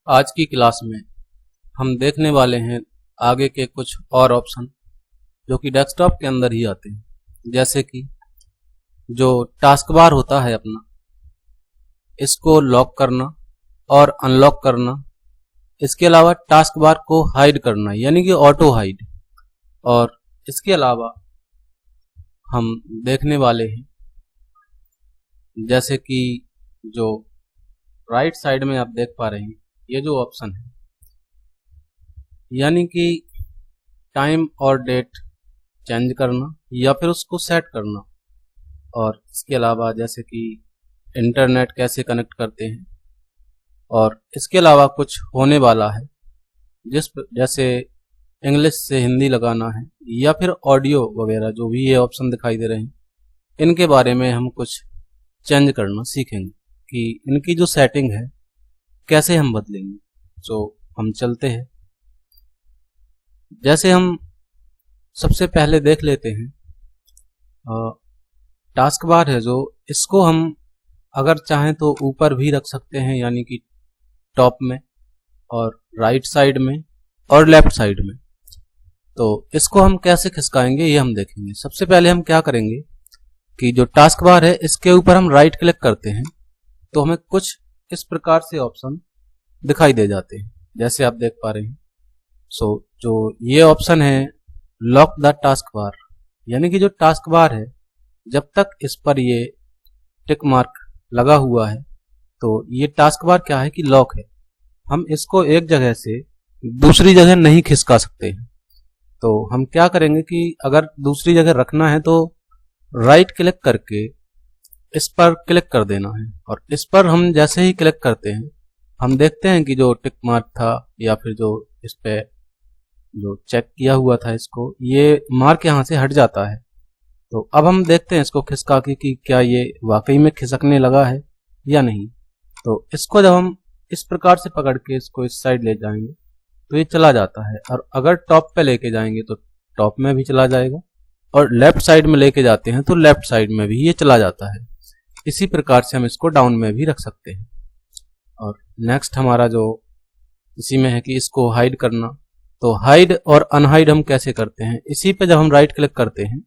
आज की क्लास में हम देखने वाले हैं आगे के कुछ और ऑप्शन जो कि डेस्कटॉप के अंदर ही आते हैं। जैसे कि जो टास्क बार होता है अपना, इसको लॉक करना और अनलॉक करना। इसके अलावा टास्क बार को हाइड करना यानी कि ऑटो हाइड। और इसके अलावा हम देखने वाले हैं जैसे कि जो राइट साइड में आप देख पा रहे हैं, ये जो ऑप्शन है यानी कि टाइम और डेट चेंज करना या फिर उसको सेट करना। और इसके अलावा जैसे कि इंटरनेट कैसे कनेक्ट करते हैं, और इसके अलावा कुछ होने वाला है जैसे इंग्लिश से हिंदी लगाना है या फिर ऑडियो वगैरह, जो भी ये ऑप्शन दिखाई दे रहे हैं इनके बारे में हम कुछ चेंज करना सीखेंगे कि इनकी जो सेटिंग है कैसे हम बदलेंगे। तो हम चलते हैं। जैसे हम सबसे पहले देख लेते हैं टास्क बार है जो, इसको हम अगर चाहें तो ऊपर भी रख सकते हैं यानी कि टॉप में और राइट साइड में और लेफ्ट साइड में। तो इसको हम कैसे खिसकाएंगे ये हम देखेंगे। सबसे पहले हम क्या करेंगे कि जो टास्क बार है इसके ऊपर हम राइट क्लिक करते हैं तो हमें कुछ इस प्रकार से ऑप्शन दिखाई दे जाते हैं जैसे आप देख पा रहे हैं। जो ये ऑप्शन है लॉक द टास्क बार, यानी कि जो टास्क बार है जब तक इस पर ये टिक मार्क लगा हुआ है तो ये टास्क बार क्या है कि लॉक है। हम इसको एक जगह से दूसरी जगह नहीं खिसका सकते हैं। तो हम क्या करेंगे कि अगर दूसरी जगह रखना है तो राइट क्लिक करके इस पर क्लिक कर देना है, और इस पर हम जैसे ही क्लिक करते हैं हम देखते हैं कि जो टिक मार्क था या फिर जो इस पे जो चेक किया हुआ था इसको, ये मार्क यहाँ से हट जाता है। तो अब हम देखते हैं इसको खिसका के कि क्या ये वाकई में खिसकने लगा है या नहीं। तो इसको जब हम इस प्रकार से पकड़ के इसको इस साइड ले जाएंगे तो ये चला जाता है, और अगर टॉप पे लेके जाएंगे तो टॉप में भी चला जाएगा, और लेफ्ट साइड में लेके जाते हैं तो लेफ्ट साइड में भी ये चला जाता है। इसी प्रकार से हम इसको डाउन में भी रख सकते हैं। और नेक्स्ट हमारा जो इसी में है कि इसको हाइड करना। तो हाइड और अनहाइड हम कैसे करते हैं, इसी पे जब हम राइट क्लिक करते हैं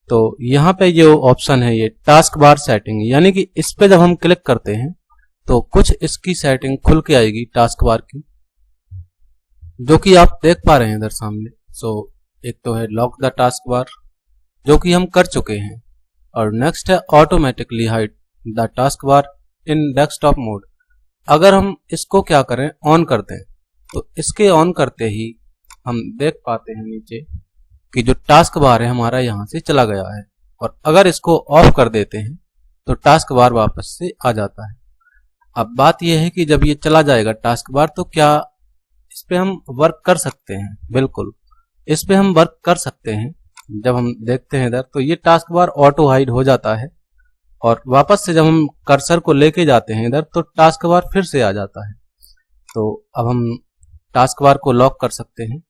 तो यहाँ पे जो ऑप्शन है ये टास्क बार सेटिंग, यानी कि इस पे जब हम क्लिक करते हैं तो कुछ इसकी सेटिंग खुल के आएगी टास्क बार की, जो कि आप देख पा रहे हैं इधर सामने। एक तो है लॉक द टास्क बार जो कि हम कर चुके हैं, और नेक्स्ट है automatically hide the task bar in desktop mode. अगर हम इसको क्या करें, ऑन कर दें, तो इसके ऑन करते ही हम देख पाते हैं नीचे कि जो टास्क बार है हमारा यहाँ से चला गया है। और अगर इसको ऑफ कर देते हैं तो टास्क बार वापस से आ जाता है। अब बात यह है कि जब ये चला जाएगा टास्क बार तो क्या इस पे हम वर्क कर सकते हैं? बिल्कुल, इस पे हम वर्क कर सकते हैं। जब हम देखते हैं इधर तो ये टास्क बार ऑटो हाइड हो जाता है, और वापस से जब हम कर्सर को लेके जाते हैं इधर तो टास्क बार फिर से आ जाता है। तो अब हम टास्क बार को लॉक कर सकते हैं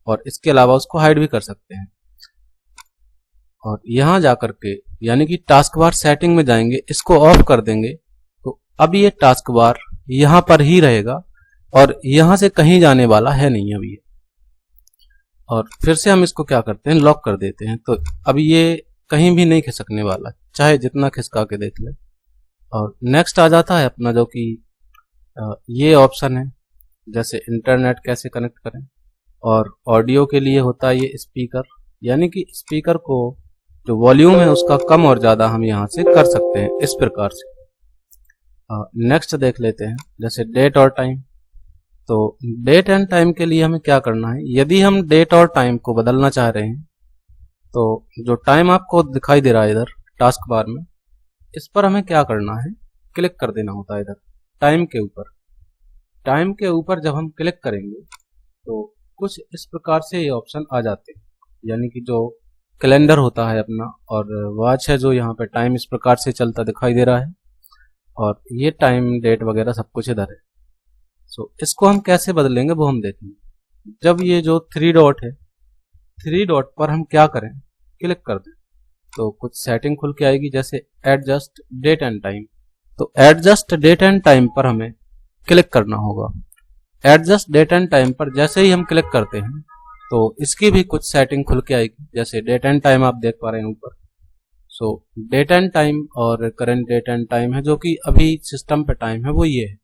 और इसके अलावा उसको हाइड भी कर सकते हैं। और यहां जाकर के यानी कि टास्क बार सेटिंग में जाएंगे, इसको ऑफ कर देंगे तो अब ये टास्क बार यहां पर ही रहेगा और यहां से कहीं जाने वाला है नहीं अभी। और फिर से हम इसको क्या करते हैं, लॉक कर देते हैं, तो अब ये कहीं भी नहीं खिसकने वाला, चाहे जितना खिसका के देख ले। और नेक्स्ट आ जाता है अपना जो कि ये ऑप्शन है जैसे इंटरनेट कैसे कनेक्ट करें, और ऑडियो के लिए होता है ये स्पीकर, यानी कि स्पीकर को जो वॉल्यूम है उसका कम और ज्यादा हम यहाँ से कर सकते हैं इस प्रकार से। नेक्स्ट देख लेते हैं जैसे डेट और टाइम। तो डेट एंड टाइम के लिए हमें क्या करना है, यदि हम डेट और टाइम को बदलना चाह रहे हैं तो जो टाइम आपको दिखाई दे रहा है इधर टास्क बार में, इस पर हमें क्या करना है, क्लिक कर देना होता है इधर टाइम के ऊपर। टाइम के ऊपर जब हम क्लिक करेंगे तो कुछ इस प्रकार से ये ऑप्शन आ जाते हैं, यानी कि जो कैलेंडर होता है अपना और वॉच है जो यहाँ पे टाइम इस प्रकार से चलता दिखाई दे रहा है, और ये टाइम डेट वगैरह सब कुछ इधर है। इसको हम कैसे बदलेंगे वो हम देखेंगे। जब ये जो 3 डॉट है, 3 डॉट पर हम क्या करें, क्लिक कर दें तो कुछ सेटिंग खुल के आएगी जैसे एडजस्ट डेट एंड टाइम। तो एडजस्ट डेट एंड टाइम पर हमें क्लिक करना होगा। एडजस्ट डेट एंड टाइम पर जैसे ही हम क्लिक करते हैं तो इसकी भी कुछ सेटिंग खुल के आएगी। जैसे डेट एंड टाइम आप देख पा रहे हैं ऊपर। सो डेट एंड टाइम और करंट डेट एंड टाइम है, जो कि अभी सिस्टम पे टाइम है वो ये है।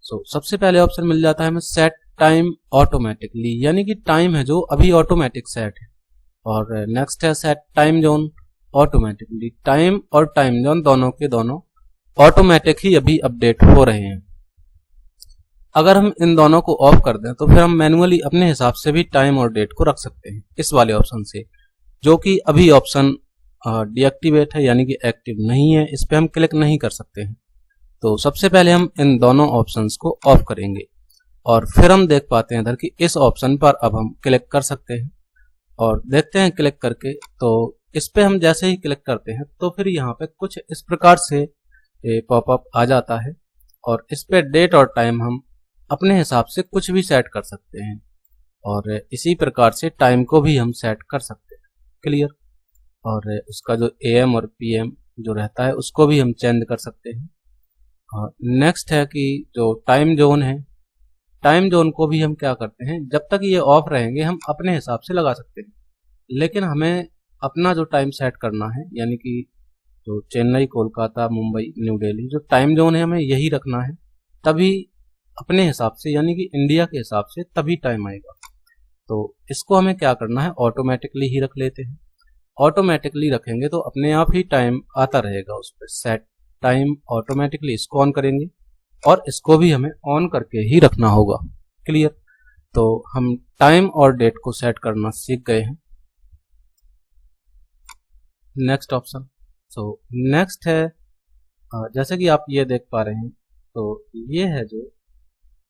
सो सबसे पहले ऑप्शन मिल जाता है हमें सेट टाइम ऑटोमेटिकली, यानी कि टाइम है जो अभी ऑटोमेटिक सेट है। और नेक्स्ट है set time zone automatically. Time और टाइम जोन दोनों के दोनों ऑटोमेटिक ही अभी अपडेट हो रहे हैं। अगर हम इन दोनों को ऑफ कर दें तो फिर हम मैन्युअली अपने हिसाब से भी टाइम और डेट को रख सकते हैं इस वाले ऑप्शन से, जो कि अभी ऑप्शन डीएक्टिवेट है, यानी कि एक्टिव नहीं है। इस पे हम क्लिक नहीं कर सकते हैं। तो सबसे पहले हम इन दोनों ऑप्शंस को ऑफ करेंगे और फिर हम देख पाते हैं इधर कि इस ऑप्शन पर अब हम क्लिक कर सकते हैं और देखते हैं क्लिक करके। तो इस पे हम जैसे ही क्लिक करते हैं तो फिर यहाँ पे कुछ इस प्रकार से पॉपअप आ जाता है और इस पे डेट और टाइम हम अपने हिसाब से कुछ भी सेट कर सकते हैं और इसी प्रकार से टाइम को भी हम सेट कर सकते हैं। क्लियर। और उसका जो AM और PM जो रहता है उसको भी हम चेंज कर सकते हैं। और नेक्स्ट है कि जो टाइम जोन है, टाइम जोन को भी हम क्या करते हैं, जब तक ये ऑफ रहेंगे हम अपने हिसाब से लगा सकते हैं, लेकिन हमें अपना जो टाइम सेट करना है, यानी कि जो चेन्नई, कोलकाता, मुंबई, न्यू दिल्ली जो टाइम जोन है हमें यही रखना है, तभी अपने हिसाब से यानी कि इंडिया के हिसाब से तभी टाइम आएगा। तो इसको हमें क्या करना है, ऑटोमेटिकली ही रख लेते हैं। ऑटोमेटिकली रखेंगे तो अपने आप ही टाइम आता रहेगा उस पर। सेट टाइम ऑटोमेटिकली इसको ऑन करेंगे और इसको भी हमें ऑन करके ही रखना होगा। क्लियर। तो हम टाइम और डेट को सेट करना सीख गए हैं। Next option. सो नेक्स्ट है जैसे कि आप ये देख पा रहे हैं, तो ये है जो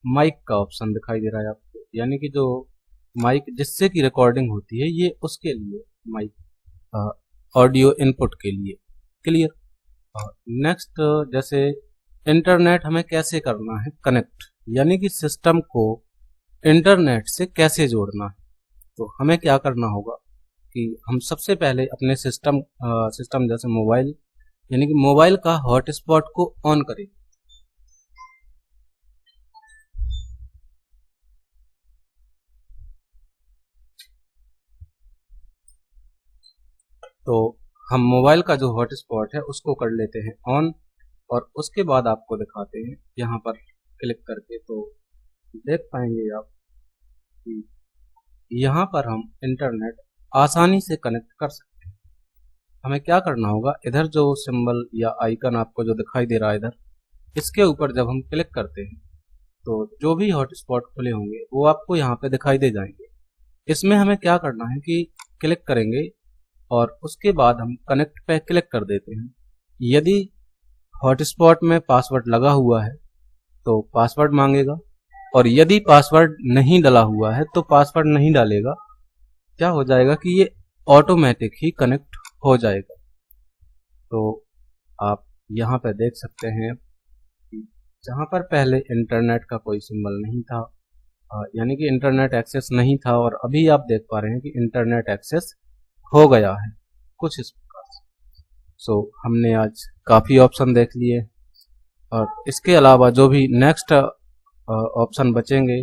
माइक का ऑप्शन दिखाई दे रहा है आपको, यानी कि जो माइक जिससे की रिकॉर्डिंग होती है ये उसके लिए माइक ऑडियो इनपुट के लिए। क्लियर। नेक्स्ट जैसे इंटरनेट हमें कैसे करना है कनेक्ट, यानी कि सिस्टम को इंटरनेट से कैसे जोड़ना है। तो हमें क्या करना होगा कि हम सबसे पहले अपने सिस्टम जैसे मोबाइल, यानी कि मोबाइल का हॉटस्पॉट को ऑन करें। तो हम मोबाइल का जो हॉटस्पॉट है उसको कर लेते हैं ऑन और उसके बाद आपको दिखाते हैं यहाँ पर क्लिक करके। तो देख पाएंगे आप कि यहाँ पर हम इंटरनेट आसानी से कनेक्ट कर सकते हैं। हमें क्या करना होगा, इधर जो सिंबल या आइकन आपको जो दिखाई दे रहा है इधर, इसके ऊपर जब हम क्लिक करते हैं तो जो भी हॉटस्पॉट खुले होंगे वो आपको यहाँ पे दिखाई दे जाएंगे। इसमें हमें क्या करना है कि क्लिक करेंगे और उसके बाद हम कनेक्ट पे क्लिक कर देते हैं। यदि हॉटस्पॉट में पासवर्ड लगा हुआ है तो पासवर्ड मांगेगा और यदि पासवर्ड नहीं डाला हुआ है तो पासवर्ड नहीं डालेगा। क्या हो जाएगा कि ये ऑटोमेटिक ही कनेक्ट हो जाएगा। तो आप यहाँ पे देख सकते हैं कि जहाँ पर पहले इंटरनेट का कोई सिंबल नहीं था, यानी कि इंटरनेट एक्सेस नहीं था, और अभी आप देख पा रहे हैं कि इंटरनेट एक्सेस हो गया है कुछ इस प्रकार से। सो हमने आज काफ़ी ऑप्शन देख लिए और इसके अलावा जो भी नेक्स्ट ऑप्शन बचेंगे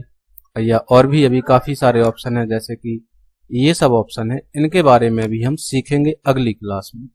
या और भी अभी काफ़ी सारे ऑप्शन हैं, जैसे कि ये सब ऑप्शन है, इनके बारे में भी हम सीखेंगे अगली क्लास में।